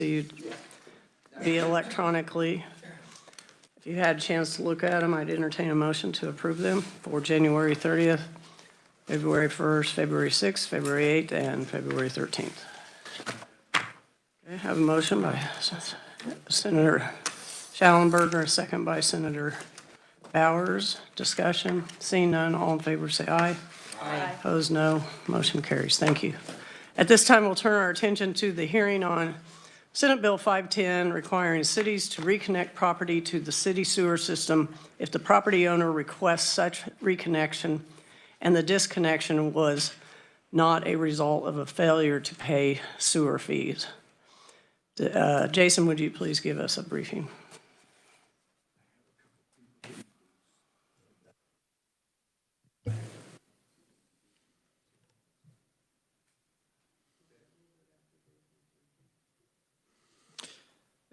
received via electronically. If you had a chance to look at them, I'd entertain a motion to approve them for January 30th, February 1st, February 6th, February 8th, and February 13th. Okay, I have a motion by Senator Schallenberger, a second by Senator Bowers. Discussion. Seeing none, all in favor say aye. Aye. Opposed, no. Motion carries. Thank you. At this time, we'll turn our attention to the hearing on Senate Bill 510, requiring cities to reconnect property to the city sewer system if the property owner requests such reconnection and the disconnection was not a result of a failure to pay sewer fees. Jason, would you please give us a briefing?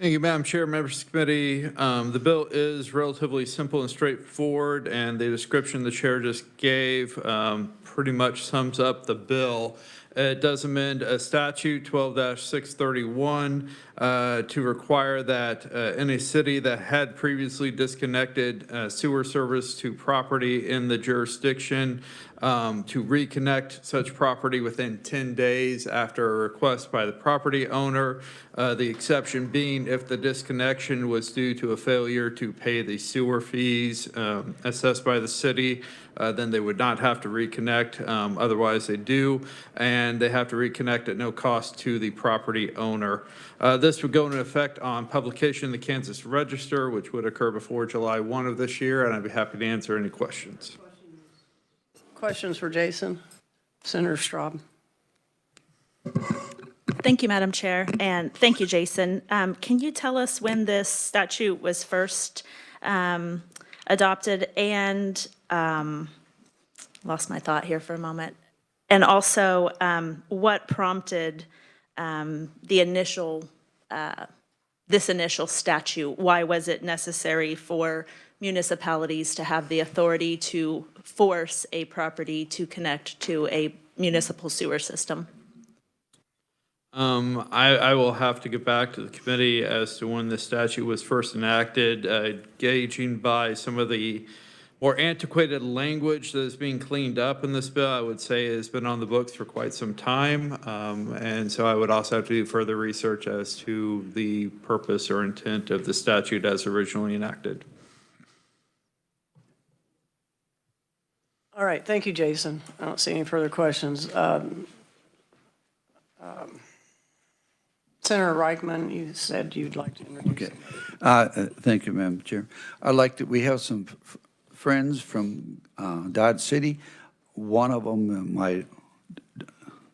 Thank you, Madam Chair, members of the committee. The bill is relatively simple and straightforward, and the description the chair just gave pretty much sums up the bill. It does amend a statute 12-631 to require that in a city that had previously disconnected sewer service to property in the jurisdiction to reconnect such property within 10 days after a request by the property owner. The exception being if the disconnection was due to a failure to pay the sewer fees assessed by the city, then they would not have to reconnect. Otherwise they do, and they have to reconnect at no cost to the property owner. This would go into effect on publication in the Kansas Register, which would occur before July 1 of this year, and I'd be happy to answer any questions. Questions for Jason? Senator Straub. Thank you, Madam Chair, and thank you, Jason. Can you tell us when this statute was first adopted and lost my thought here for a moment, and also what prompted the initial this initial statute? Why was it necessary for municipalities to have the authority to force a property to connect to a municipal sewer system? I will have to get back to the committee as to when the statute was first enacted, gauging by some of the more antiquated language that is being cleaned up in this bill. I would say has been on the books for quite some time, and so I would also have to do further research as to the purpose or intent of the statute as originally enacted. All right, thank you, Jason. I don't see any further questions. Senator Reichman, you said you'd like to introduce. Okay. Thank you, Madam Chair. I'd like to, we have some friends from Dodge City. One of them, my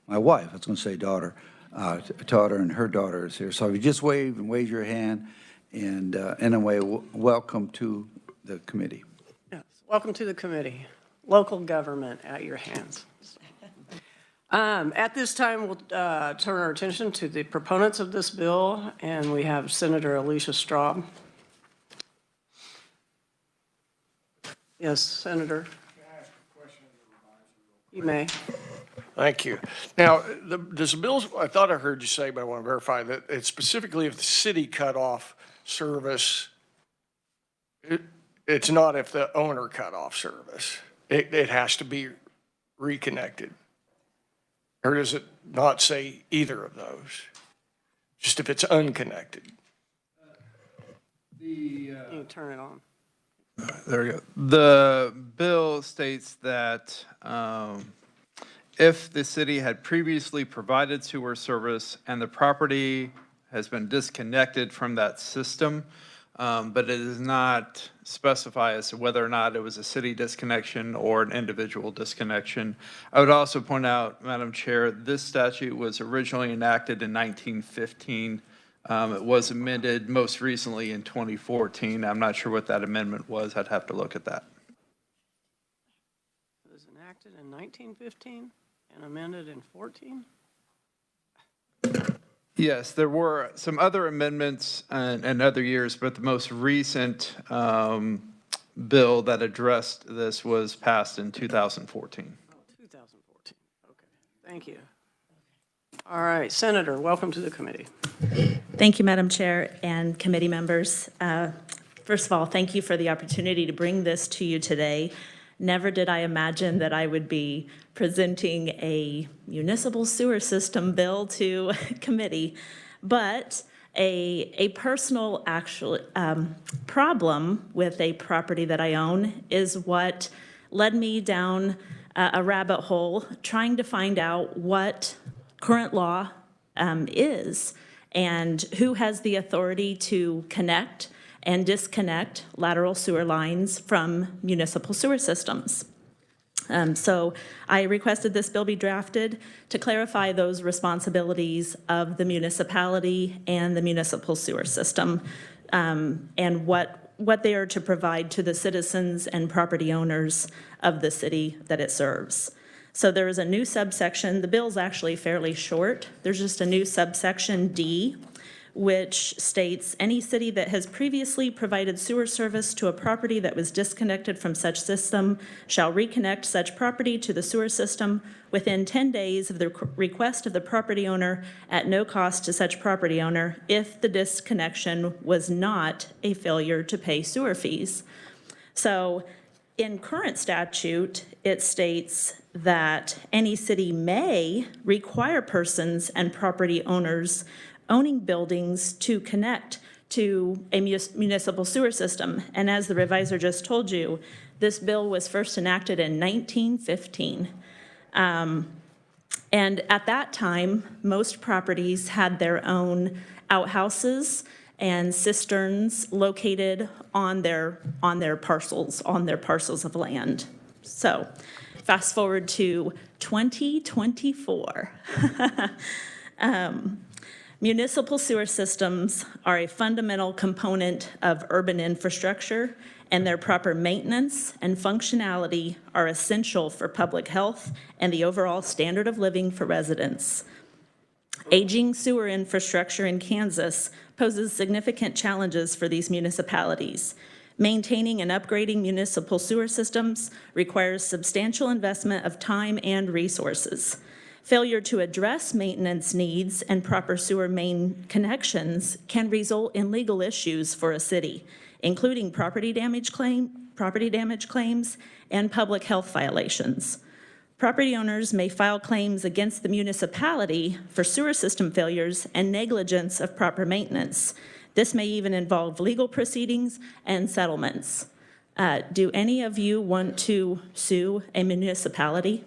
wife, I was going to say daughter, and her daughter is here. So if you just wave and wave your hand, and anyway, welcome to the committee. Yes, welcome to the committee. Local government at your hands. At this time, we'll turn our attention to the proponents of this bill, and we have Senator Alicia Straub. Yes, Senator. Can I ask a question of the revisor? You may. Thank you. Now, does the bill, I thought I heard you say, but I want to verify that it's specifically if the city cut off service, it's not if the owner cut off service. It has to be reconnected. Or does it not say either of those? Just if it's unconnected? You turn it on. There we go. The bill states that if the city had previously provided sewer service and the property has been disconnected from that system, but it does not specify as to whether or not it was a city disconnection or an individual disconnection. I would also point out, Madam Chair, this statute was originally enacted in 1915. It was amended most recently in 2014. I'm not sure what that amendment was. I'd have to look at that. It was enacted in 1915 and amended in 14? Yes, there were some other amendments in other years, but the most recent bill that addressed this was passed in 2014. Oh, 2014. Okay. Thank you. All right, Senator, welcome to the committee. Thank you, Madam Chair and committee members. First of all, thank you for the opportunity to bring this to you today. Never did I imagine that I would be presenting a municipal sewer system bill to committee, but a personal actual problem with a property that I own is what led me down a rabbit hole trying to find out what current law is and who has the authority to connect and disconnect lateral sewer lines from municipal sewer systems. So I requested this bill be drafted to clarify those responsibilities of the municipality and the municipal sewer system, and what they are to provide to the citizens and property owners of the city that it serves. So there is a new subsection. The bill's actually fairly short. There's just a new subsection D, which states any city that has previously provided sewer service to a property that was disconnected from such system shall reconnect such property to the sewer system within 10 days of the request of the property owner at no cost to such property owner if the disconnection was not a failure to pay sewer fees. So in current statute, it states that any city may require persons and property owners owning buildings to connect to a municipal sewer system. And as the revisor just told you, this bill was first enacted in 1915. And at that time, most properties had their own outhouses and cisterns located on their parcels of land. So fast forward to 2024. Municipal sewer systems are a fundamental component of urban infrastructure, and their proper maintenance and functionality are essential for public health and the overall standard of living for residents. Aging sewer infrastructure in Kansas poses significant challenges for these municipalities. Maintaining and upgrading municipal sewer systems requires substantial investment of time and resources. Failure to address maintenance needs and proper sewer main connections can result in legal issues for a city, including property damage claims, and public health violations. Property owners may file claims against the municipality for sewer system failures and negligence of proper maintenance. This may even involve legal proceedings and settlements. Do any of you want to sue a municipality?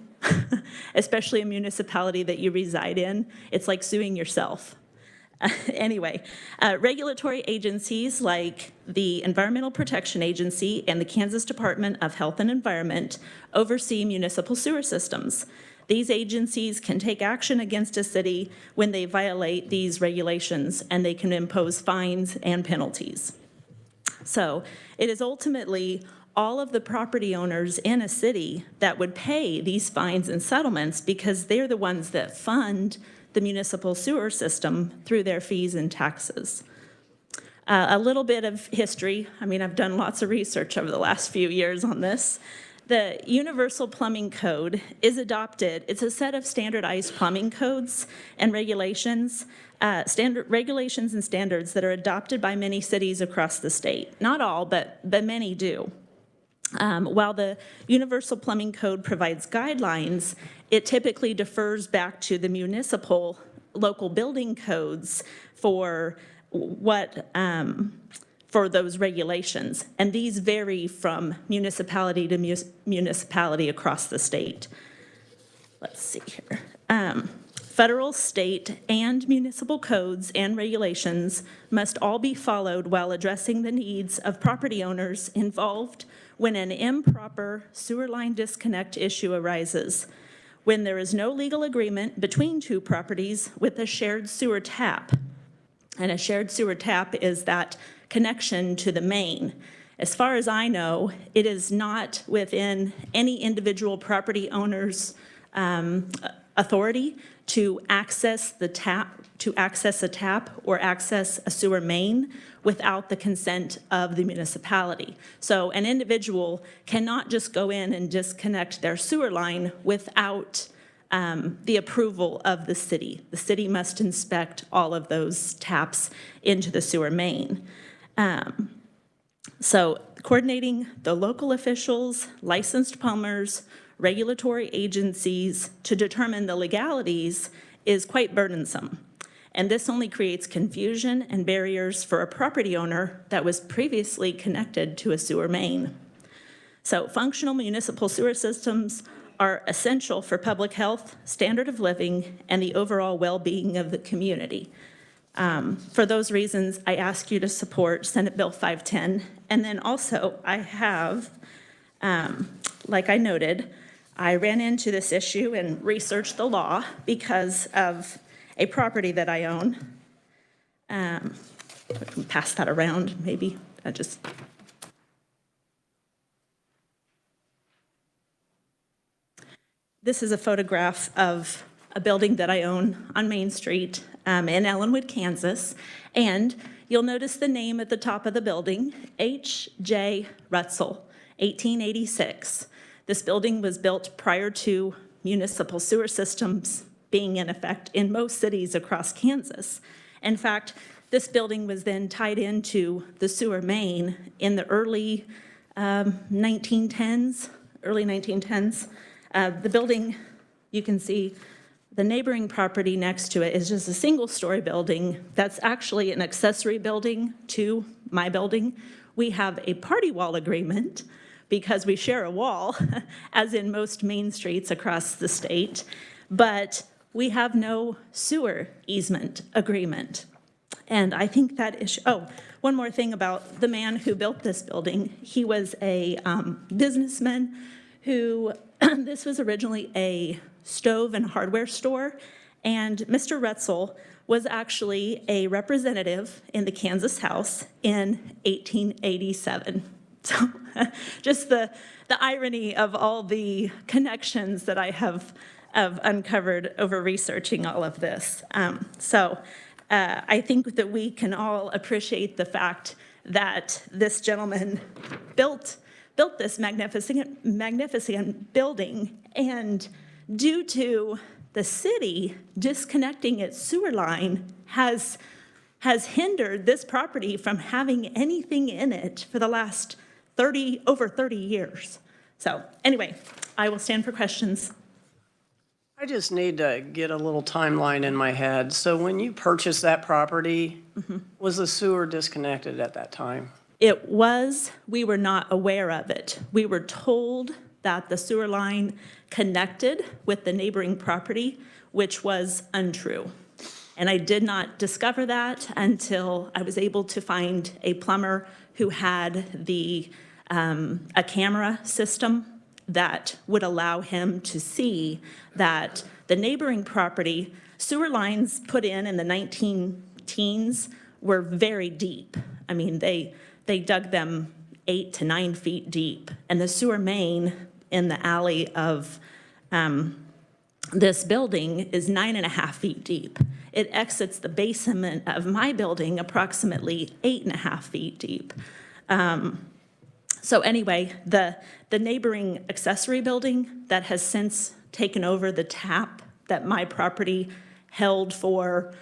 Especially a municipality that you reside in? It's like suing yourself. Anyway, regulatory agencies like the Environmental Protection Agency and the Kansas Department of Health and Environment oversee municipal sewer systems. These agencies can take action against a city when they violate these regulations, and they can impose fines and penalties. So it is ultimately all of the property owners in a city that would pay these fines and settlements because they're the ones that fund the municipal sewer system through their fees and taxes. A little bit of history. I mean, I've done lots of research over the last few years on this. The Universal Plumbing Code is adopted. It's a set of standardized plumbing codes and regulations, regulations and standards that are adopted by many cities across the state. Not all, but many do. While the Universal Plumbing Code provides guidelines, it typically defers back to the municipal local building codes for for those regulations. And these vary from municipality to municipality across the state. Let's see here. Federal, state, and municipal codes and regulations must all be followed while addressing the needs of property owners involved when an improper sewer line disconnect issue arises, when there is no legal agreement between two properties with a shared sewer tap. And a shared sewer tap is that connection to the main. As far as I know, it is not within any individual property owner's authority to access a tap or access a sewer main without the consent of the municipality. So an individual cannot just go in and disconnect their sewer line without the approval of the city. The city must inspect all of those taps into the sewer main. So coordinating the local officials, licensed plumbers, regulatory agencies to determine the legalities is quite burdensome. And this only creates confusion and barriers for a property owner that was previously connected to a sewer main. So functional municipal sewer systems are essential for public health, standard of living, and the overall well-being of the community. For those reasons, I ask you to support Senate Bill 510. And then also, I have, like I noted, I ran into this issue and researched the law because of a property that I own. I can pass that around, maybe. This is a photograph of a building that I own on Main Street in Ellenwood, Kansas. And you'll notice the name at the top of the building, H.J. Rutzel, 1886. This building was built prior to municipal sewer systems being in effect in most cities across Kansas. In fact, this building was then tied into the sewer main in the early 1910s. The building, you can see the neighboring property next to it is just a single-story building that's actually an accessory building to my building. We have a party wall agreement because we share a wall, as in most main streets across the state, but we have no sewer easement agreement. And I think that is, one more thing about the man who built this building. He was a businessman who, this was originally a stove and hardware store, and Mr. Rutzel was actually a representative in the Kansas House in 1887. So just the irony of all the connections that I have uncovered over researching all of this. I think that we can all appreciate the fact that this gentleman built this magnificent building, and due to the city disconnecting its sewer line has hindered this property from having anything in it for the last over 30 years. So anyway, I will stand for questions. I just need to get a little timeline in my head. So when you purchased that property, was the sewer disconnected at that time? It was. We were not aware of it. We were told that the sewer line connected with the neighboring property, which was untrue. And I did not discover that until I was able to find a plumber who had a camera system that would allow him to see that the neighboring property, sewer lines put in the 19-teens were very deep. I mean, they dug them 8 to 9 feet deep. And the sewer main in the alley of this building is 9.5 feet deep. It exits the basement of my building approximately 8.5 feet deep. So anyway, the neighboring accessory building that has since taken over the tap that my property held for,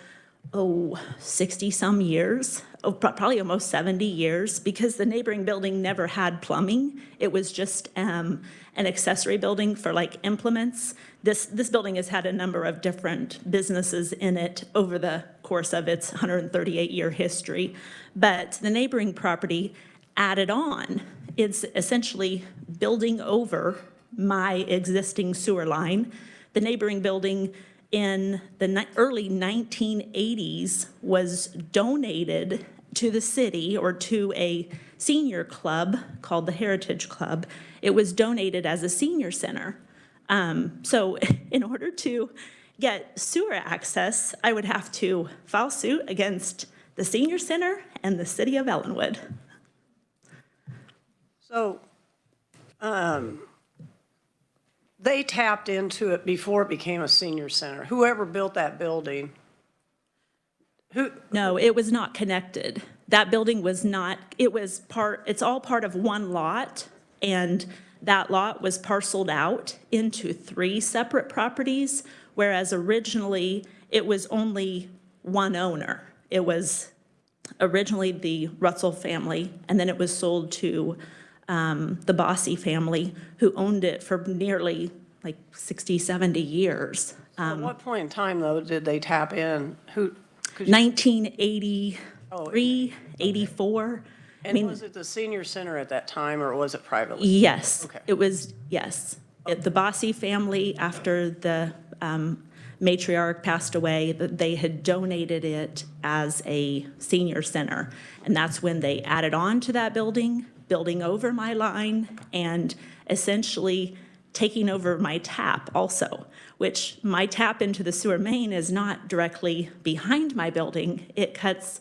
60-some years, probably almost 70 years, because the neighboring building never had plumbing. It was just an accessory building for like implements. This building has had a number of different businesses in it over the course of its 138-year history. But the neighboring property added on. It's essentially building over my existing sewer line. The neighboring building in the early 1980s was donated to the city or to a senior club called the Heritage Club. It was donated as a senior center. So in order to get sewer access, I would have to file suit against the senior center and the city of Ellenwood. So they tapped into it before it became a senior center. Whoever built that building, No, it was not connected. That building was not, it's all part of one lot, and that lot was parceled out into 3 separate properties, whereas originally it was only one owner. It was originally the Russell family, and then it was sold to the Bossy family, who owned it for nearly like 60, 70 years. At what point in time, though, did they tap in? Who? 1983, 84. I And mean, was it the senior center at that time, or was it privately? yes, Okay. it was, yes. The Bossy family, after the matriarch passed away, they had donated it as a senior center. And that's when they added on to that building over my line, and essentially taking over my tap also, which my tap into the sewer main is not directly behind my building. It cuts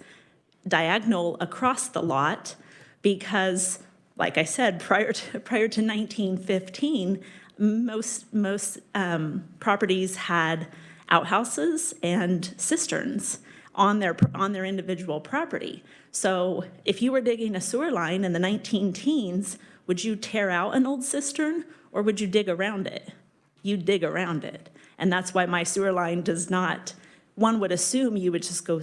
diagonal across the lot because, like I said, prior to 1915, most properties had outhouses and cisterns on their individual property. So if you were digging a sewer line in the 19-teens, would you tear out an old cistern or would you dig around it? You dig around it. And that's why my sewer line does not, one would assume you would just go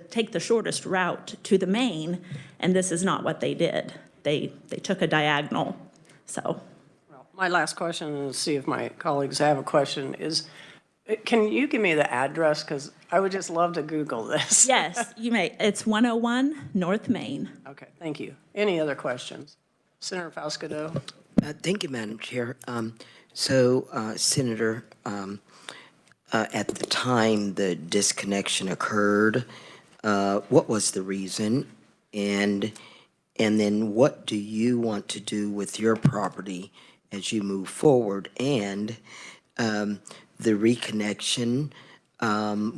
take the shortest route to the main, and this is not what they did. They took a diagonal, so. Well, my last question, and see if my colleagues have a question, is can you give me the address? Because I would just love to Google this. Yes, you may. It's 101 North Main. Okay, thank you. Any other questions? Senator Faustido? Thank you, Madam Chair. Senator, at the time the disconnection occurred, what was the reason? And then what do you want to do with your property as you move forward? And the reconnection,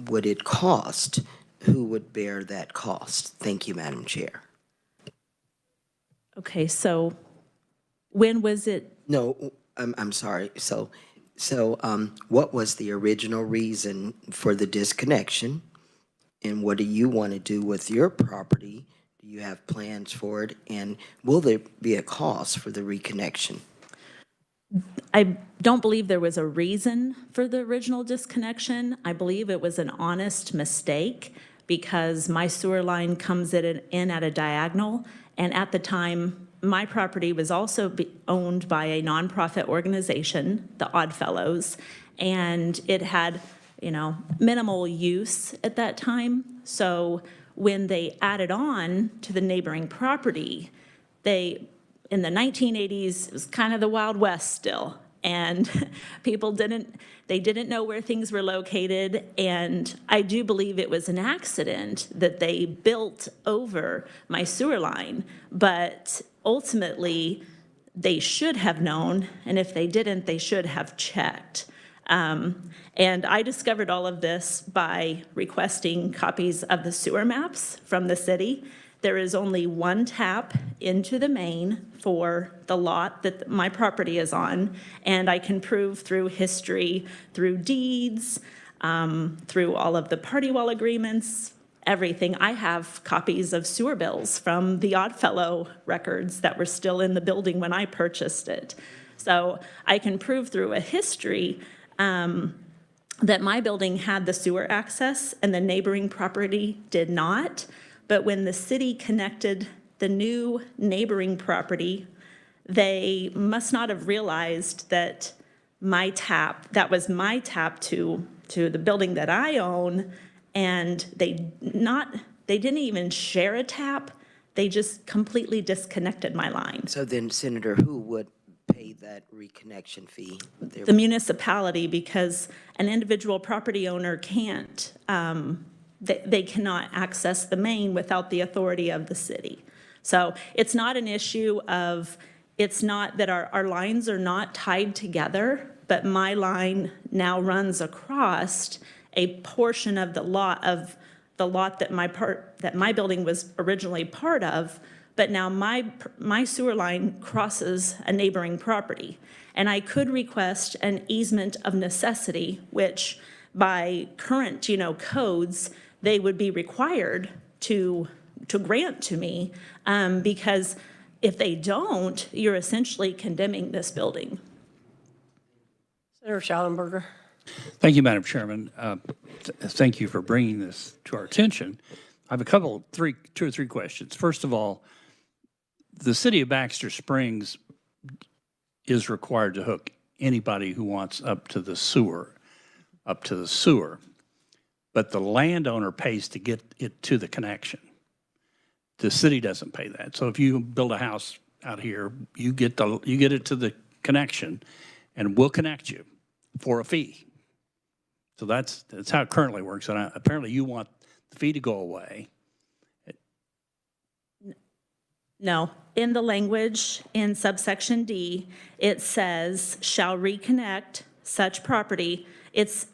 would it cost? Who would bear that cost? Thank you, Madam Chair. Okay, so when was it? No, I'm sorry. So, what was the original reason for the disconnection? And what do you want to do with your property? Do you have plans for it? And will there be a cost for the reconnection? I don't believe there was a reason for the original disconnection. I believe it was an honest mistake because my sewer line comes in at a diagonal, and at the time, my property was also owned by a nonprofit organization, the Oddfellows, and it had, minimal use at that time. So when they added on to the neighboring property, in the 1980s, it was kind of the Wild West still, and people didn't know where things were located, and I do believe it was an accident that they built over my sewer line, but ultimately, they should have known, and if they didn't, they should have checked. And I discovered all of this by requesting copies of the sewer maps from the city. There is only one tap into the main for the lot that my property is on, and I can prove through history, through deeds, through all of the party wall agreements, everything. I have copies of sewer bills from the Oddfellow records that were still in the building when I purchased it. So I can prove through a history that my building had the sewer access and the neighboring property did not. But when the city connected the new neighboring property, they must not have realized that that was my tap to the building that I own, and they didn't even share a tap. They just completely disconnected my line. So then, Senator, who would pay that reconnection fee? The municipality, because an individual property owner can't, they cannot access the main without the authority of the city. So it's not an issue of, it's not that our lines are not tied together, but my line now runs across a portion of the lot that my building was originally part of, but now my sewer line crosses a neighboring property. And I could request an easement of necessity, which by current, codes, they would be required to grant to me, because If they don't, you're essentially condemning this building. Senator Schallenberger. Thank you, Madam Chairman. Thank you for bringing this to our attention. I have two or three questions. First of all, the city of Baxter Springs is required to hook anybody who wants up to the sewer. But the landowner pays to get it to the connection. The city doesn't pay that. So if you build a house out here, you get it to the connection, and we'll connect you for a fee. So that's how it currently works. And apparently you want the fee to go away. No, in the language in subsection D, it says, shall reconnect such property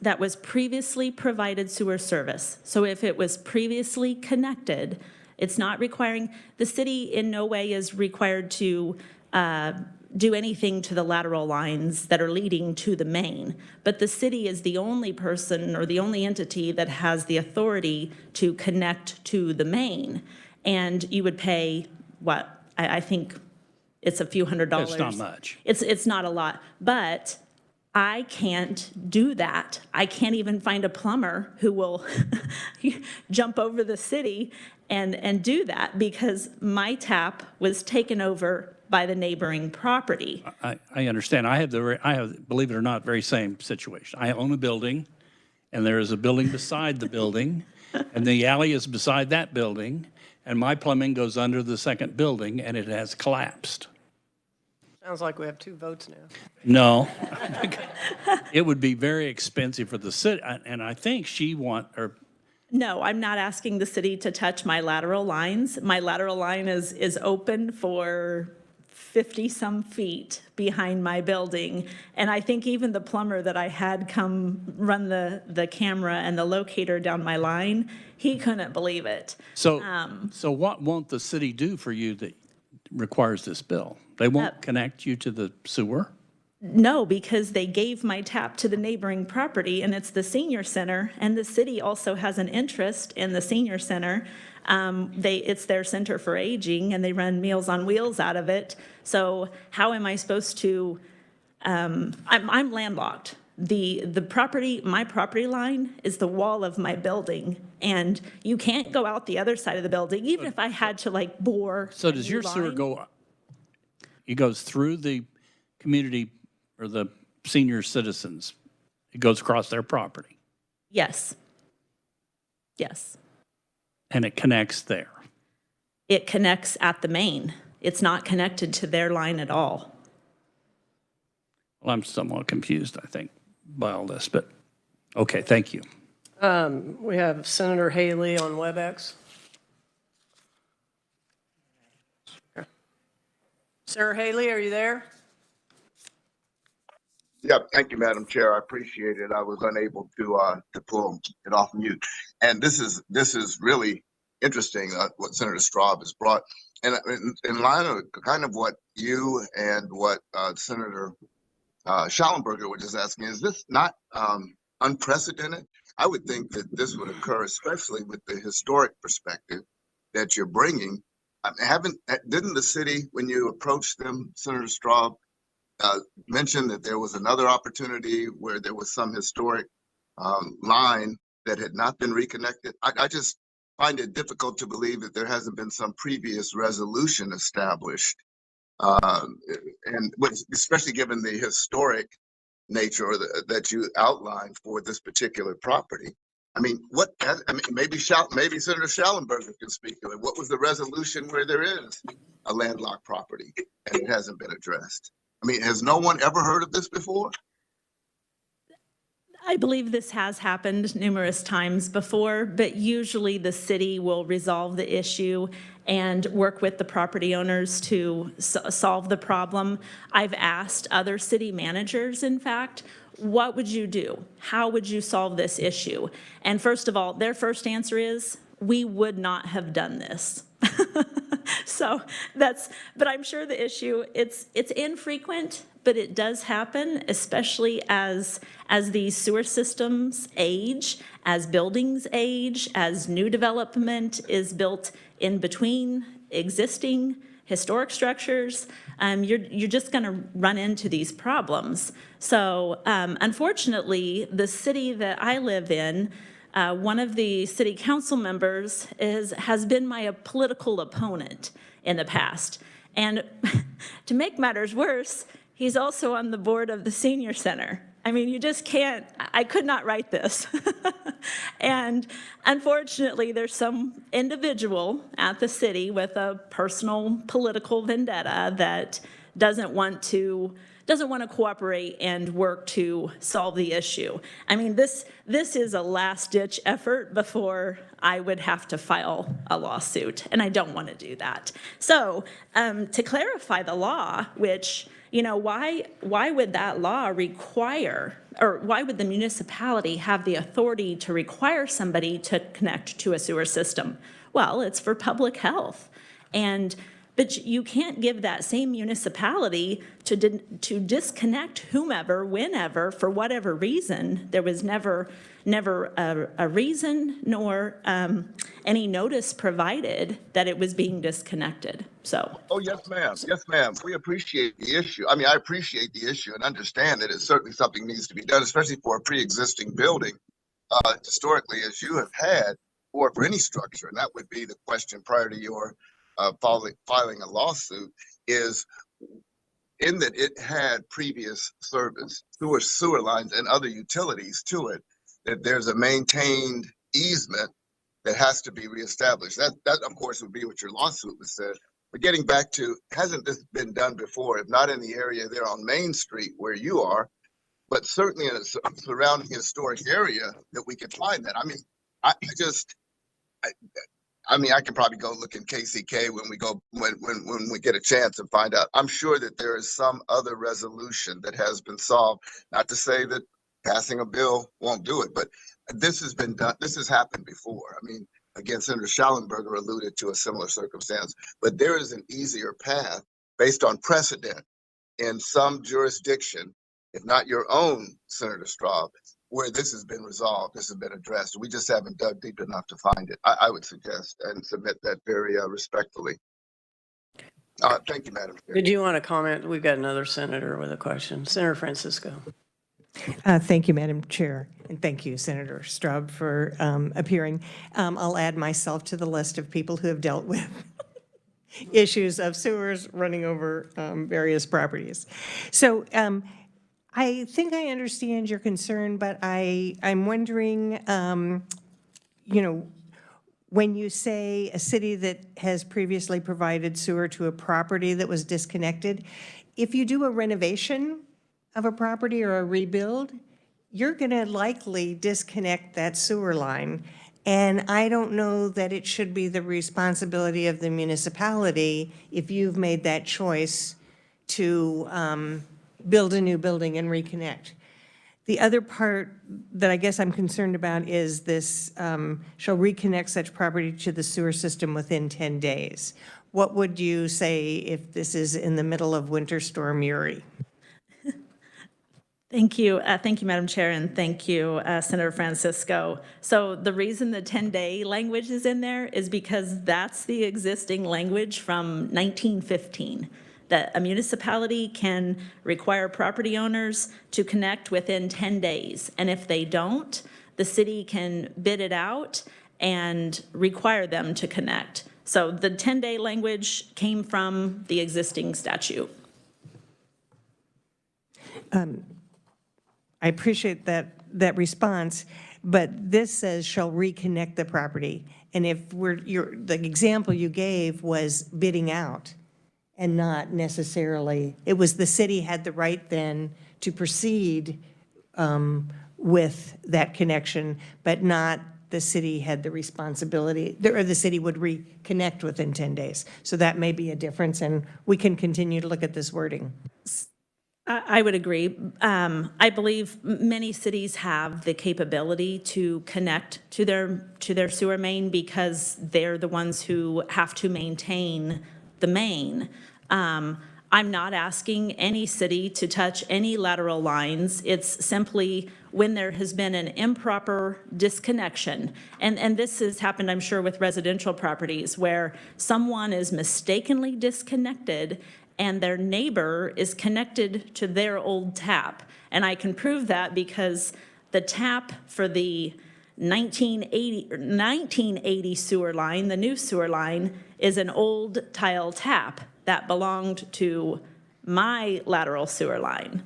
that was previously provided sewer service. So if it was previously connected, it's not requiring, the city in no way is required to do anything to the lateral lines that are leading to the main. But the city is the only person or the only entity that has the authority to connect to the main. And you would pay, what, I think it's a few $100s. It's not much. It's not a lot, but I can't do that. I can't even find a plumber who will jump over the city and do that because my tap was taken over by the neighboring property. I understand. I have, believe it or not, very same situation. I own a building, and there is a building beside the building, and the alley is beside that building, and my plumbing goes under the second building, and it has collapsed. Sounds like we have 2 votes now. No. It would be very expensive for the city, and I think No, I'm not asking the city to touch my lateral lines. My lateral line is open for 50-some feet behind my building. And I think even the plumber that I had come run the camera and the locator down my line, he couldn't believe it. So what won't the city do for you that requires this bill? They won't connect you to the sewer? No, because they gave my tap to the neighboring property, and it's the senior center, and the city also has an interest in the senior center. It's their center for aging, and they run Meals on Wheels out of it. So how am I supposed to? I'm landlocked. My property line is the wall of my building, and you can't go out the other side of the building, even if I had to like bore. So does your sewer go? It goes through the community or the senior citizens. It goes across their property. Yes. Yes. And it connects there. It connects at the main. It's not connected to their line at all. Well, I'm somewhat confused, I think, by all this, but okay, thank you. We have Senator Haley on WebEx. Senator Haley, are you there? Yeah, thank you, Madam Chair. I appreciate it. I was unable to pull it off mute. And this is really interesting what Senator Straub has brought. And in line of kind of what you and what Senator Schallenberger was just asking, is this not unprecedented? I would think that this would occur, especially with the historic perspective that you're bringing. Didn't the city, when you approached them, Senator Straub, mentioned that there was another opportunity where there was some historic line that had not been reconnected? I just find it difficult to believe that there hasn't been some previous resolution established, and especially given the historic nature that you outlined for this particular property. I mean, maybe Senator Schallenberger can speak to it. What was the resolution where there is a landlocked property and it hasn't been addressed? I mean, has no one ever heard of this before? I believe this has happened numerous times before, but usually the city will resolve the issue and work with the property owners to solve the problem. I've asked other city managers, in fact, what would you do? How would you solve this issue? And first of all, their first answer is, we would not have done this. So but I'm sure the issue, it's infrequent, but it does happen, especially as these sewer systems age, as buildings age, as new development is built in between existing historic structures, you're just going to run into these problems. So unfortunately, the city that I live in, one of the city council members has been my political opponent in the past. And to make matters worse, he's also on the board of the senior center. I mean, you just can't, I could not write this. And unfortunately, there's some individual at the city with a personal political vendetta that doesn't want to cooperate and work to solve the issue. I mean, this is a last-ditch effort before I would have to file a lawsuit, and I don't want to do that. So to clarify the law, which, why would that law require, or why would the municipality have the authority to require somebody to connect to a sewer system? Well, it's for public health. But you can't give that same municipality to disconnect whomever, whenever, for whatever reason. There was never a reason nor any notice provided that it was being disconnected. So. Oh, yes, ma'am. Yes, ma'am. We appreciate the issue. I mean, I appreciate the issue and understand that it's certainly something needs to be done, especially for a pre-existing building, historically, as you have had, or for any structure. And that would be the question prior to your filing a lawsuit, is in that it had previous service, sewer lines and other utilities to it, that there's a maintained easement that has to be reestablished. That of course would be what your lawsuit was said. But getting back to, hasn't this been done before? If not in the area there on Main Street where you are, but certainly in a surrounding historic area that we could find that. I mean, I mean, I can probably go look in KCK when we get a chance and find out. I'm sure that there is some other resolution that has been solved. Not to say that passing a bill won't do it, but this has been done. This has happened before. I mean, again, Senator Schallenberger alluded to a similar circumstance, but there is an easier path based on precedent in some jurisdiction, if not your own, Senator Straub, where this has been resolved, this has been addressed. We just haven't dug deep enough to find it. I would suggest and submit that very respectfully. Thank you, Madam Chair. Did you want to comment? We've got another senator with a question. Senator Francisco. Thank you, Madam Chair, and thank you, Senator Straub, for appearing. I'll add myself to the list of people who have dealt with issues of sewers running over various properties. So I think I understand your concern, but I'm wondering, when you say a city that has previously provided sewer to a property that was disconnected, if you do a renovation of a property or a rebuild, you're going to likely disconnect that sewer line. And I don't know that it should be the responsibility of the municipality, if you've made that choice, to build a new building and reconnect. The other part that I guess I'm concerned about is this, shall reconnect such property to the sewer system within 10 days. What would you say if this is in the middle of Winter Storm Uri? Thank you. Thank you, Madam Chair, and thank you, Senator Francisco. So the reason the 10-day language is in there is because that's the existing language from 1915, that a municipality can require property owners to connect within 10 days. And if they don't, the city can bid it out and require them to connect. So the 10-day language came from the existing statute. I appreciate that response, but this says shall reconnect the property. And if the example you gave was bidding out and not necessarily, it was the city had the right then to proceed with that connection, but not the city had the responsibility, or the city would reconnect within 10 days. So that may be a difference, and we can continue to look at this wording. I would agree. I believe many cities have the capability to connect to their sewer main because they're the ones who have to maintain the main. I'm not asking any city to touch any lateral lines. It's simply when there has been an improper disconnection. And this has happened, I'm sure, with residential properties where someone is mistakenly disconnected and their neighbor is connected to their old tap. And I can prove that because the tap for the 1980 sewer line, the new sewer line, is an old tile tap that belonged to my lateral sewer line.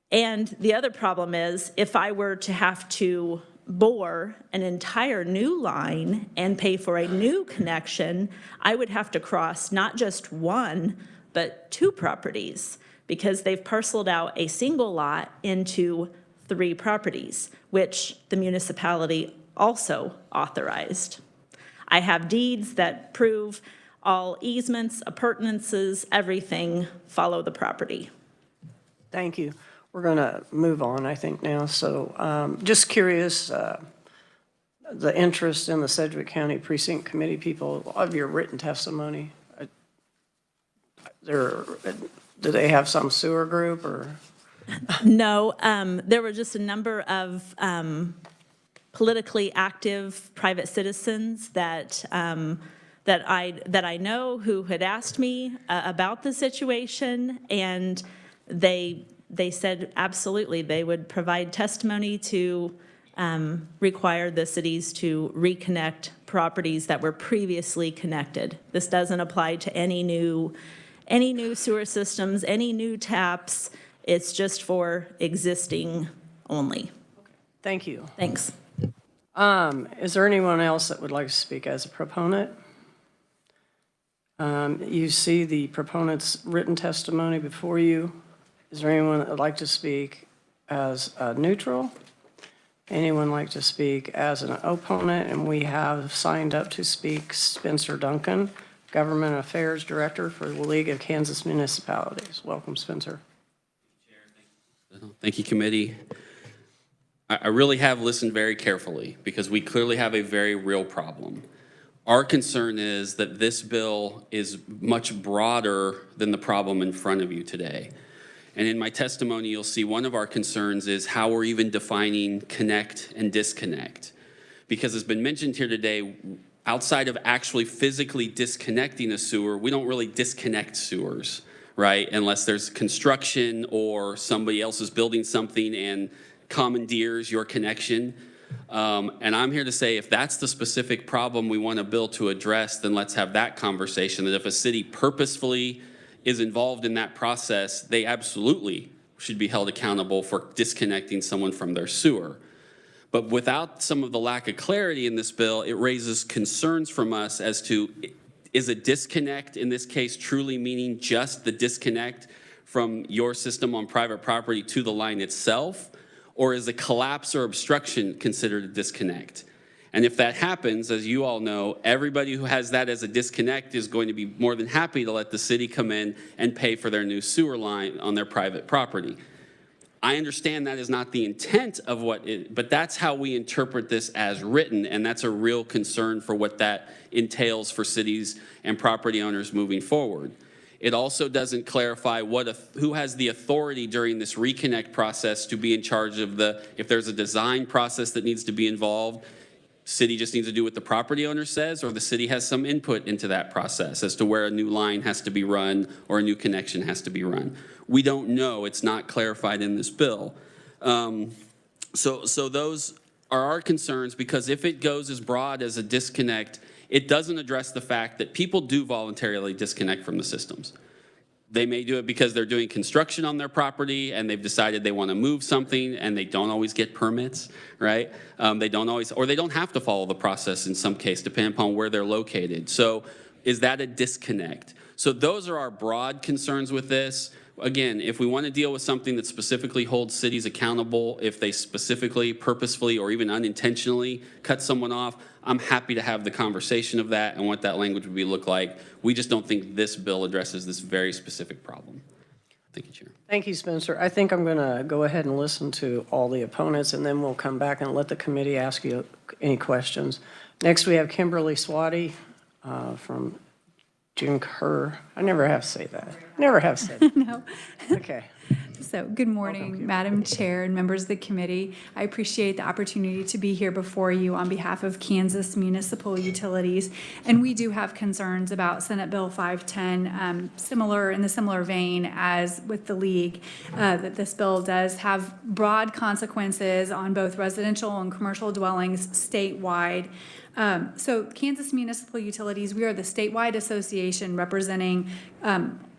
And the other problem is, if I were to have to bore an entire new line and pay for a new connection, I would have to cross not just one, but two properties, because they've parceled out a single lot into 3 properties, which the municipality also authorized. I have deeds that prove all easements, appurtenances, everything follow the property. Thank you. We're going to move on, I think, now. So just curious, the interest in the Sedgwick County Precinct Committee people, a lot of your written testimony, do they have some sewer group or? No, there were just a number of politically active private citizens that I know who had asked me about the situation, and they said absolutely they would provide testimony to require the cities to reconnect properties that were previously connected. This doesn't apply to any new sewer systems, any new taps. It's just for existing only. Thank you. Thanks. Is there anyone else that would like to speak as a proponent? You see the proponent's written testimony before you. Is there anyone that would like to speak as a neutral? Anyone like to speak as an opponent? And we have signed up to speak Spencer Duncan, Government Affairs Director for the League of Kansas Municipalities. Welcome, Spencer. Thank you, committee. I really have listened very carefully because we clearly have a very real problem. Our concern is that this bill is much broader than the problem in front of you today. And in my testimony, you'll see one of our concerns is how we're even defining connect and disconnect. Because it's been mentioned here today, outside of actually physically disconnecting a sewer, we don't really disconnect sewers, right? Unless there's construction or somebody else is building something and commandeers your connection. And I'm here to say if that's the specific problem we want a bill to address, then let's have that conversation, that if a city purposefully is involved in that process, they absolutely should be held accountable for disconnecting someone from their sewer. But without some of the lack of clarity in this bill, it raises concerns from us as to, is a disconnect in this case truly meaning just the disconnect from your system on private property to the line itself? Or is a collapse or obstruction considered a disconnect? And if that happens, as you all know, everybody who has that as a disconnect is going to be more than happy to let the city come in and pay for their new sewer line on their private property. I understand that is not the intent of but that's how we interpret this as written, and that's a real concern for what that entails for cities and property owners moving forward. It also doesn't clarify who has the authority during this reconnect process to be in charge of if there's a design process that needs to be involved, city just needs to do what the property owner says, or the city has some input into that process as to where a new line has to be run or a new connection has to be run. We don't know. It's not clarified in this bill. So those are our concerns, because if it goes as broad as a disconnect, it doesn't address the fact that people do voluntarily disconnect from the systems. They may do it because they're doing construction on their property and they've decided they want to move something and they don't always get permits, right? They don't always, or they don't have to follow the process in some case, depending upon where they're located. So is that a disconnect? So those are our broad concerns with this. Again, if we want to deal with something that specifically holds cities accountable, if they specifically, purposefully, or even unintentionally cut someone off, I'm happy to have the conversation of that and what that language would look like. We just don't think this bill addresses this very specific problem. Thank you, Chair. Thank you, Spencer. I think I'm going to go ahead and listen to all the opponents, and then we'll come back and let the committee ask you any questions. Next, we have Kimberly Swati from concur. I never have said that. Never have said that. No. Okay. So, good morning, Madam Chair and members of the committee. I appreciate the opportunity to be here before you on behalf of Kansas Municipal Utilities. And we do have concerns about Senate Bill 510, in the similar vein as with the League, that this bill does have broad consequences on both residential and commercial dwellings statewide. So Kansas Municipal Utilities, we are the statewide association representing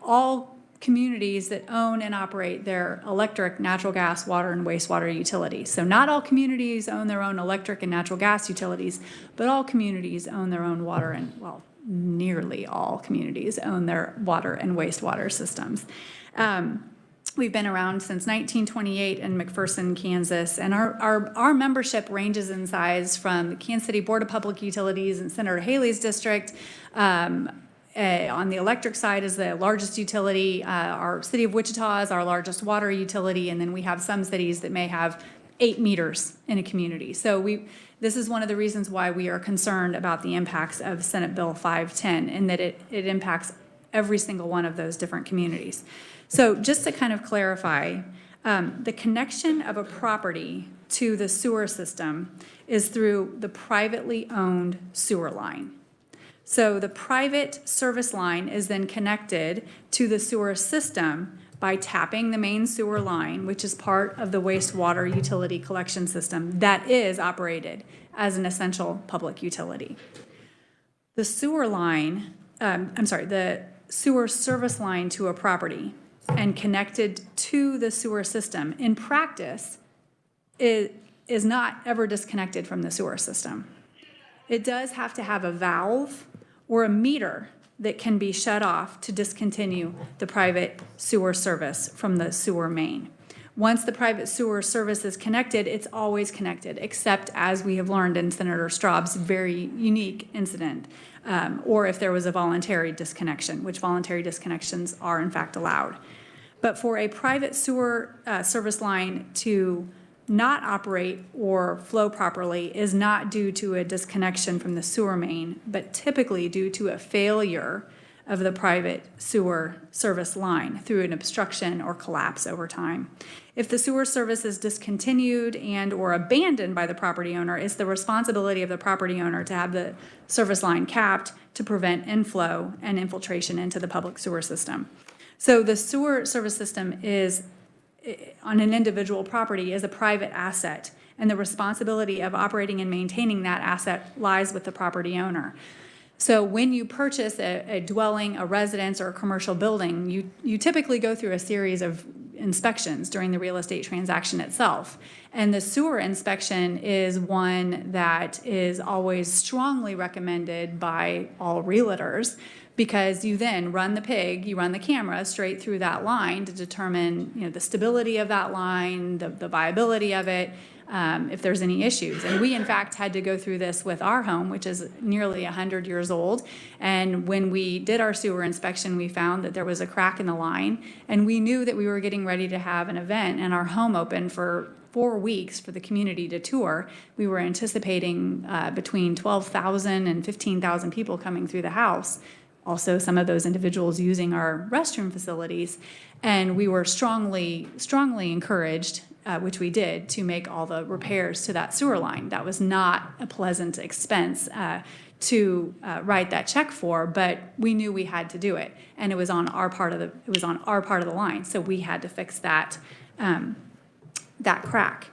all communities that own and operate their electric, natural gas, water, and wastewater utilities. So not all communities own their own electric and natural gas utilities, but all communities own their own water and, well, nearly all communities own their water and wastewater systems. We've been around since 1928 in McPherson, Kansas, and our membership ranges in size from the Kansas City Board of Public Utilities and Senator Haley's district. On the electric side is the largest utility. Our city of Wichita is our largest water utility, and then we have some cities that may have 8 meters in a community. So this is one of the reasons why we are concerned about the impacts of Senate Bill 510, and that it impacts every single one of those different communities. So just to kind of clarify, the connection of a property to the sewer system is through the privately owned sewer line. So the private service line is then connected to the sewer system by tapping the main sewer line, which is part of the wastewater utility collection system that is operated as an essential public utility. The sewer line, the sewer service line to a property and connected to the sewer system, in practice, is not ever disconnected from the sewer system. It does have to have a valve or a meter that can be shut off to discontinue the private sewer service from the sewer main. Once the private sewer service is connected, it's always connected, except as we have learned in Senator Straub's very unique incident, or if there was a voluntary disconnection, which voluntary disconnections are in fact allowed. But for a private sewer service line to not operate or flow properly is not due to a disconnection from the sewer main, but typically due to a failure of the private sewer service line through an obstruction or collapse over time. If the sewer service is discontinued and or abandoned by the property owner, it's the responsibility of the property owner to have the service line capped to prevent inflow and infiltration into the public sewer system. So the sewer service system is on an individual property is a private asset, and the responsibility of operating and maintaining that asset lies with the property owner. So when you purchase a dwelling, a residence, or a commercial building, you typically go through a series of inspections during the real estate transaction itself. And the sewer inspection is one that is always strongly recommended by all realtors, because you then run the camera straight through that line to determine, the stability of that line, the viability of it, if there's any issues. And we, in fact, had to go through this with our home, which is nearly 100 years old. And when we did our sewer inspection, we found that there was a crack in the line. And we knew that we were getting ready to have an event, and our home opened for 4 weeks for the community to tour. We were anticipating between 12,000 and 15,000 people coming through the house. Also, some of those individuals using our restroom facilities. And we were strongly encouraged, which we did, to make all the repairs to that sewer line. That was not a pleasant expense to write that check for, but we knew we had to do it, and it was on our part of the line. So we had to fix that crack.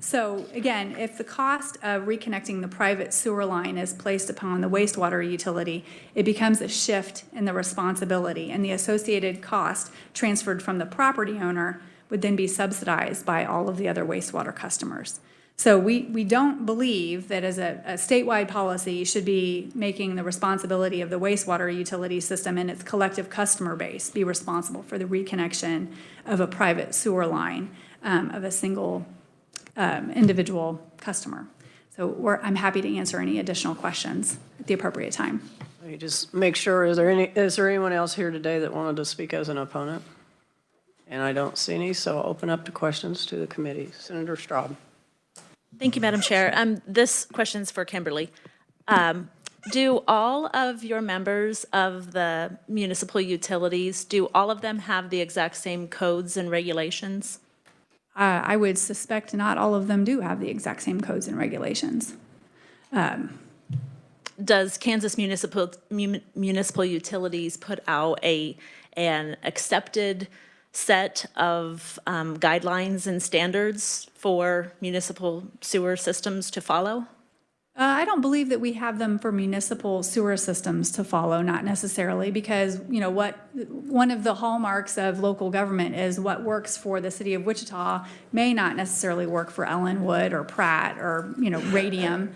So again, if the cost of reconnecting the private sewer line is placed upon the wastewater utility, it becomes a shift in the responsibility, and the associated cost transferred from the property owner would then be subsidized by all of the other wastewater customers. So we don't believe that as a statewide policy should be making the responsibility of the wastewater utility system and its collective customer base be responsible for the reconnection of a private sewer line of a single individual customer. So I'm happy to answer any additional questions at the appropriate time. Let me just make sure, is there anyone else here today that wanted to speak as an opponent? And I don't see any, so I'll open up to questions to the committee. Senator Straub. Thank you, Madam Chair. This question's for Kimberly. Do all of your members of the municipal utilities, do all of them have the exact same codes and regulations? I would suspect not all of them do have the exact same codes and regulations. Does Kansas Municipal Utilities put out an accepted set of guidelines and standards for municipal sewer systems to follow? I don't believe that we have them for municipal sewer systems to follow, not necessarily, because, you know, one of the hallmarks of local government is what works for the city of Wichita may not necessarily work for Ellenwood or Pratt or, you know, Radium.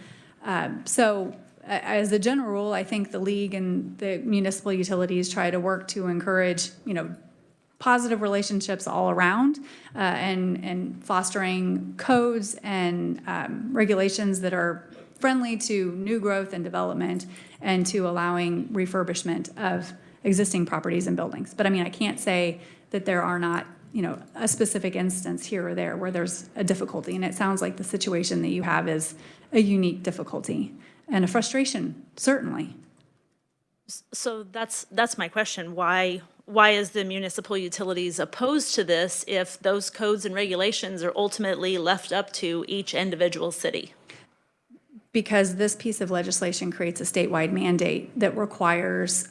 So as a general rule, I think the league and the municipal utilities try to work to encourage, you know, positive relationships all around, and fostering codes and regulations that are friendly to new growth and development and to allowing refurbishment of existing properties and buildings. But I mean, I can't say that there are not, you know, a specific instance here or there where there's a difficulty. And it sounds like the situation that you have is a unique difficulty and a frustration, certainly. So that's my question. Why is the municipal utilities opposed to this if those codes and regulations are ultimately left up to each individual city? Because this piece of legislation creates a statewide mandate that requires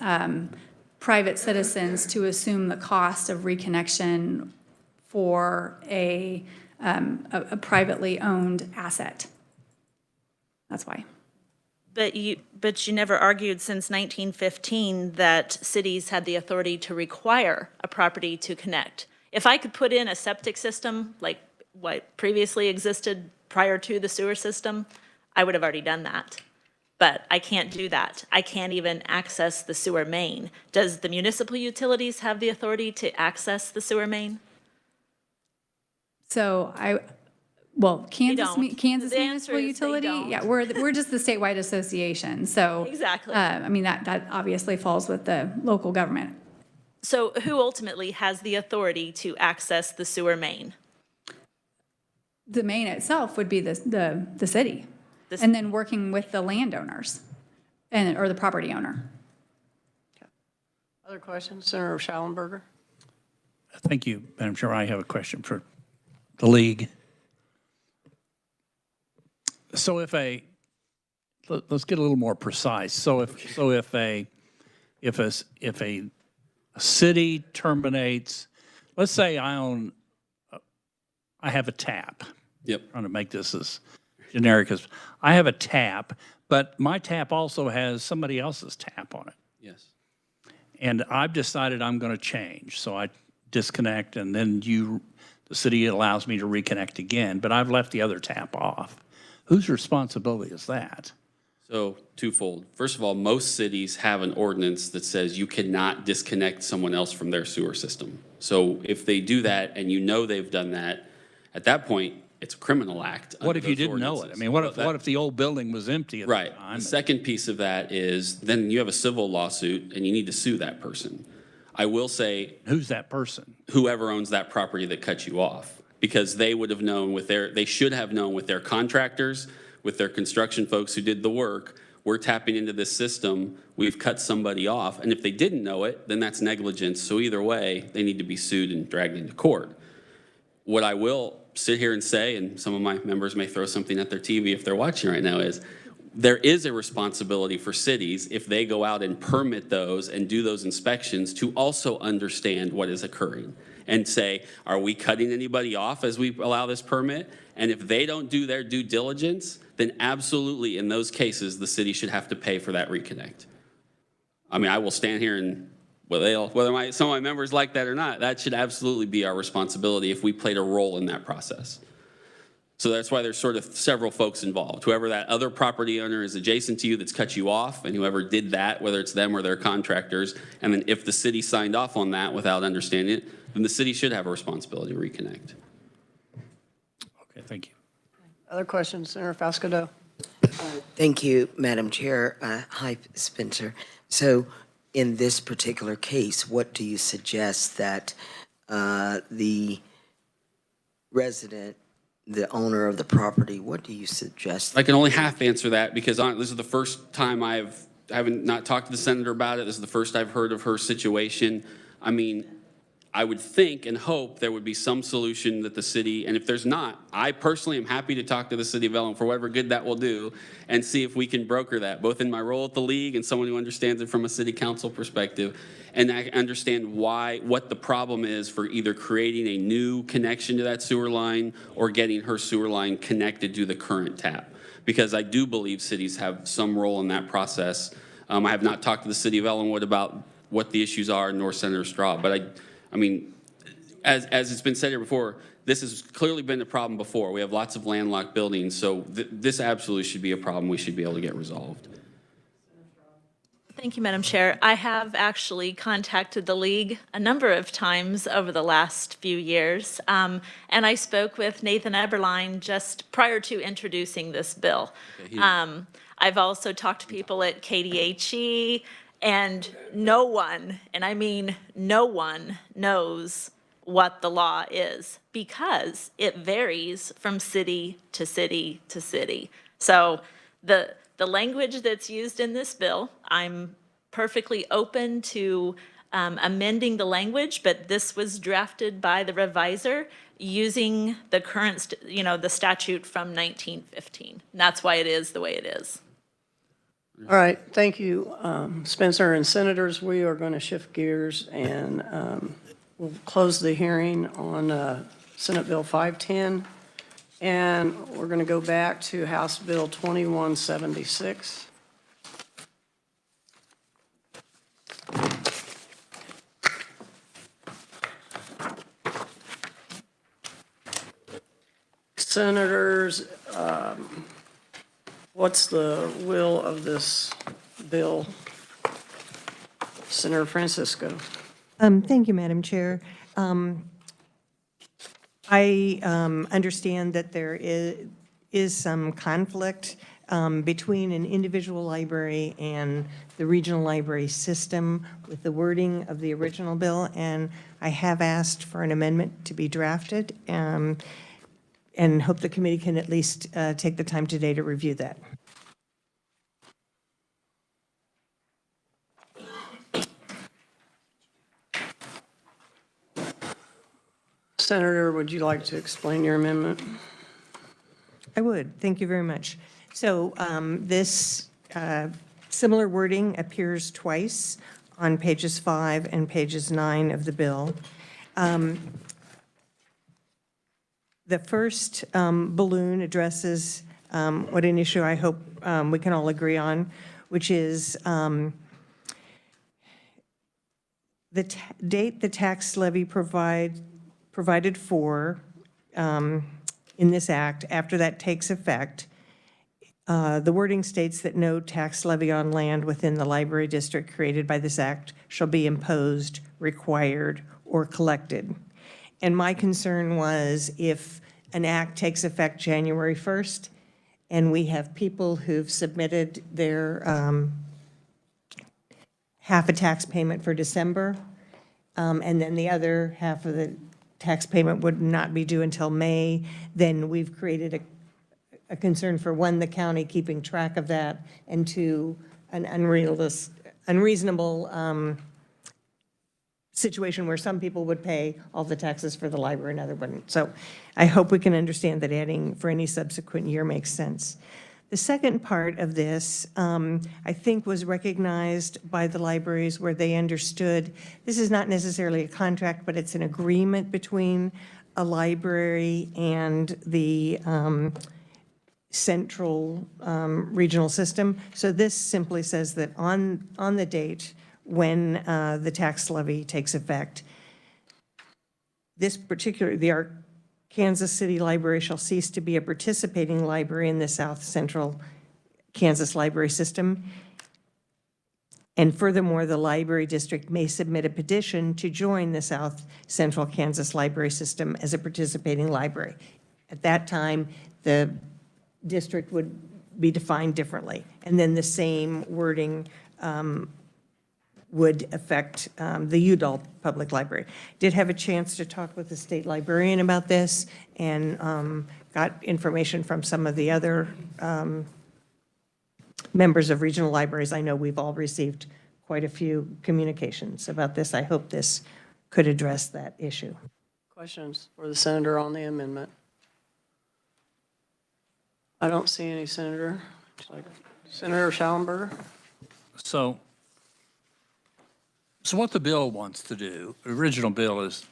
private citizens to assume the cost of reconnection for a privately owned asset. That's why. But you never argued since 1915 that cities had the authority to require a property to connect. If I could put in a septic system like what previously existed prior to the sewer system, I would have already done that. But I can't do that. I can't even access the sewer main. Does the municipal utilities have the authority to access the sewer main? So Kansas The answer Municipal is they Utility, don't. yeah, we're just the statewide association. So Exactly. I mean, that obviously falls with the local government. So who ultimately has the authority to access the sewer main? The main itself would be the city, and then working with the landowners or the property owner. Other questions? Senator Schallenberger? Thank you, Madam Chair. I have a question for the league. So let's get a little more precise. So if a city terminates, let's say I have a tap. Yep. Trying to make this as generic as, I have a tap, but my tap also has somebody else's tap on it. Yes. And I've decided I'm going to change. So I disconnect and then the city allows me to reconnect again, but I've left the other tap off. Whose responsibility is that? So twofold. First of all, most cities have an ordinance that says you cannot disconnect someone else from their sewer system. So if they do that and you know they've done that, at that point, it's a criminal act. What if you didn't know it? I mean, what if the old building was empty at the Right. time? The second piece of that is then you have a civil lawsuit and you need to sue that person. I will say, Who's that person? whoever owns that property that cut you off, because they would have known they should have known with their contractors, with their construction folks who did the work, we're tapping into this system, we've cut somebody off. And if they didn't know it, then that's negligence. So either way, they need to be sued and dragged into court. What I will sit here and say, and some of my members may throw something at their TV if they're watching right now, is there is a responsibility for cities if they go out and permit those and do those inspections to also understand what is occurring and say, are we cutting anybody off as we allow this permit? And if they don't do their due diligence, then absolutely in those cases, the city should have to pay for that reconnect. I mean, I will stand here and whether some of my members like that or not, that should absolutely be our responsibility if we played a role in that process. So that's why there's sort of several folks involved. Whoever that other property owner is adjacent to you that's cut you off, and whoever did that, whether it's them or their contractors, and then if the city signed off on that without understanding it, then the city should have a responsibility to reconnect. Okay, thank you. Other questions? Senator Fasco. Thank you, Madam Chair. Hi, Spencer. So in this particular case, what do you suggest that the resident the owner of the property, what do you suggest? I can only half answer that because this is the first time I haven't not talked to the senator about it. This is the first I've heard of her situation. I mean, I would think and hope there would be some solution that the city, and if there's not, I personally am happy to talk to the city of Ellen for whatever good that will do and see if we can broker that, both in my role at the league and someone who understands it from a city council perspective, and I understand what the problem is for either creating a new connection to that sewer line or getting her sewer line connected to the current tap. Because I do believe cities have some role in that process. I have not talked to the city of Ellenwood about what the issues are, nor Senator Straub, but I mean, as it's been said here before, this has clearly been a problem before. We have lots of landlocked buildings, so this absolutely should be a problem we should be able to get resolved. Thank you, Madam Chair. I have actually contacted the league a number of times over the last few years, and I spoke with Nathan Eberline just prior to introducing this bill. I've also talked to people at KDHE, and no one, and I mean no one, knows what the law is because it varies from city to city to city. So the language that's used in this bill, I'm perfectly open to amending the language, but this was drafted by the reviser using the current, the statute from 1915. And that's why it is the way it is. All right, thank you, Spencer and senators. We are going to shift gears and we'll close the hearing on Senate Bill 510. And we're going to go back to House Bill 2176. Senators, what's the will of this bill? Senator Francisco. Thank you, Madam Chair. I understand that there is some conflict between an individual library and the regional library system with the wording of the original bill, and I have asked for an amendment to be drafted, and hope the committee can at least take the time today to review that. Senator, would you like to explain your amendment? I would. Thank you very much. So this similar wording appears twice on pages 5 and pages 9 of the bill. The first balloon addresses what an issue I hope we can all agree on, which is the date the tax levy provided for in this act. After that takes effect, the wording states that no tax levy on land within the library district created by this act shall be imposed, required, or collected. And my concern was if an act takes effect January 1st and we have people who've submitted their half a tax payment for December, and then the other half of the tax payment would not be due until May, then we've created a concern for, one, the county keeping track of that, and two, an unreasonable situation where some people would pay all the taxes for the library and others wouldn't. So I hope we can understand that adding for any subsequent year makes sense. The second part of this, I think, was recognized by the libraries where they understood this is not necessarily a contract, but it's an agreement between a library and the central regional system. So this simply says that on the date when the tax levy takes effect, this particular, the Kansas City Library shall cease to be a participating library in the South Central Kansas Library System. And furthermore, the library district may submit a petition to join the South Central Kansas Library System as a participating library. At that time, the district would be defined differently. And then the same wording would affect the Udall Public Library. Did have a chance to talk with the state librarian about this and got information from some of the other members of regional libraries. I know we've all received quite a few communications about this. I hope this could address that issue. Questions for the senator on the amendment? I don't see any, Senator. Senator Schallenberger? So what the bill wants to do, the original bill is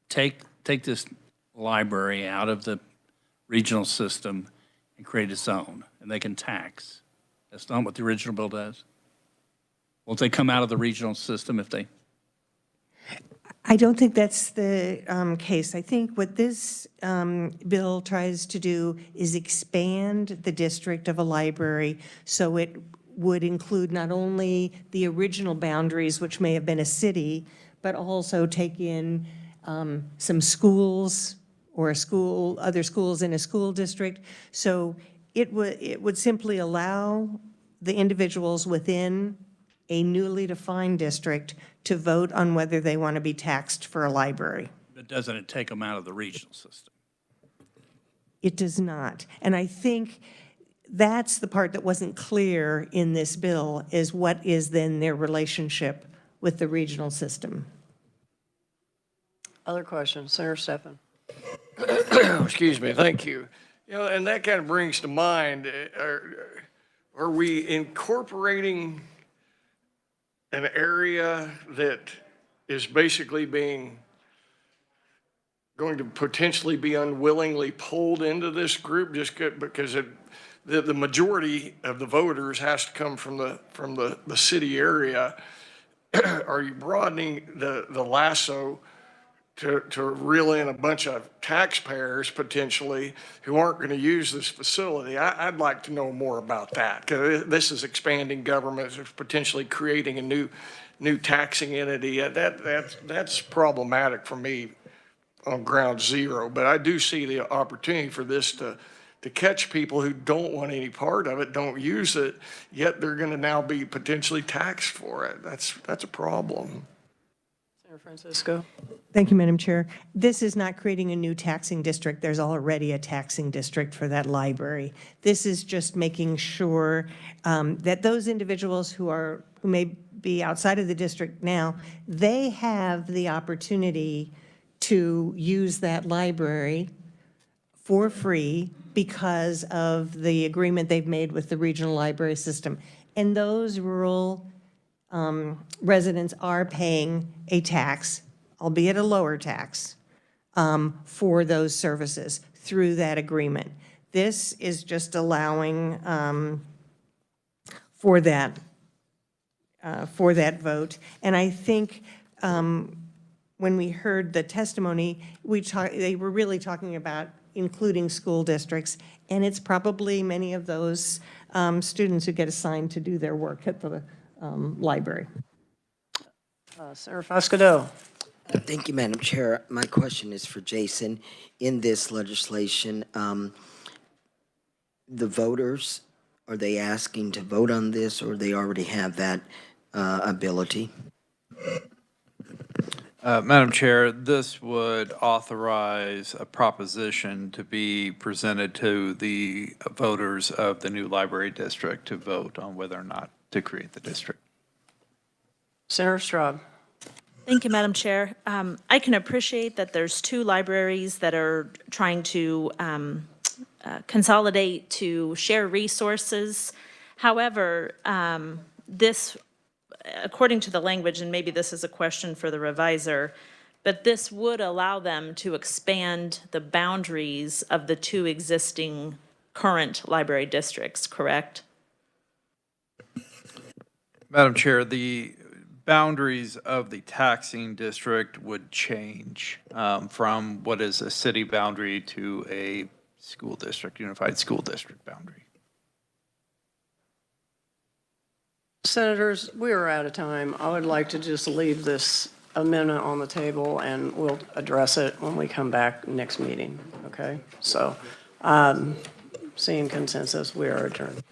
take this library out of the regional system and create its own, and they can tax. That's not what the original bill does. Won't they come out of the regional system if they? I don't think that's the case. I think what this bill tries to do is expand the district of a library so it would include not only the original boundaries, which may have been a city, but also take in some schools or other schools in a school district. So it would simply allow the individuals within a newly defined district to vote on whether they want to be taxed for a library. But doesn't it take them out of the regional system? It does not. And I think that's the part that wasn't clear in this bill, is what is then their relationship with the regional system. Other questions? Senator Steffen? Excuse me, thank you. You know, and that kind of brings to mind, are we incorporating an area that is basically going to potentially be unwillingly pulled into this group just because the majority of the voters has to come from the city area? Are you broadening the lasso to reel in a bunch of taxpayers potentially who aren't going to use this facility? I'd like to know more about that, because this is expanding government, it's potentially creating a new taxing entity. That's problematic for me on ground zero, but I do see the opportunity for this to catch people who don't want any part of it, don't use it, yet they're going to now be potentially taxed for it. That's a problem. Senator Francisco? Thank you, Madam Chair. This is not creating a new taxing district. There's already a taxing district for that library. This is just making sure that those individuals who may be outside of the district now, they have the opportunity to use that library for free because of the agreement they've made with the regional library system. And those rural residents are paying a tax, albeit a lower tax, for those services through that agreement. This is just allowing for that vote. And I think when we heard the testimony, they were really talking about including school districts, and it's probably many of those students who get assigned to do their work at the library. Senator Foscato? Thank you, Madam Chair. My question is for Jason. In this legislation, the voters, are they asking to vote on this, or they already have that ability? Madam Chair, this would authorize a proposition to be presented to the voters of the new library district to vote on whether or not to create the district. Senator Straub? Thank you, Madam Chair. I can appreciate that there's two libraries that are trying to consolidate to share resources. However, this, according to the language, and maybe this is a question for the reviser, but this would allow them to expand the boundaries of the two existing current library districts, correct? Madam Chair, the boundaries of the taxing district would change from what is a city boundary to a school district, unified school district boundary. Senators, we are out of time. I would like to just leave this amendment on the table, and we'll address it when we come back next meeting, okay? So, seeing consensus, we are adjourned.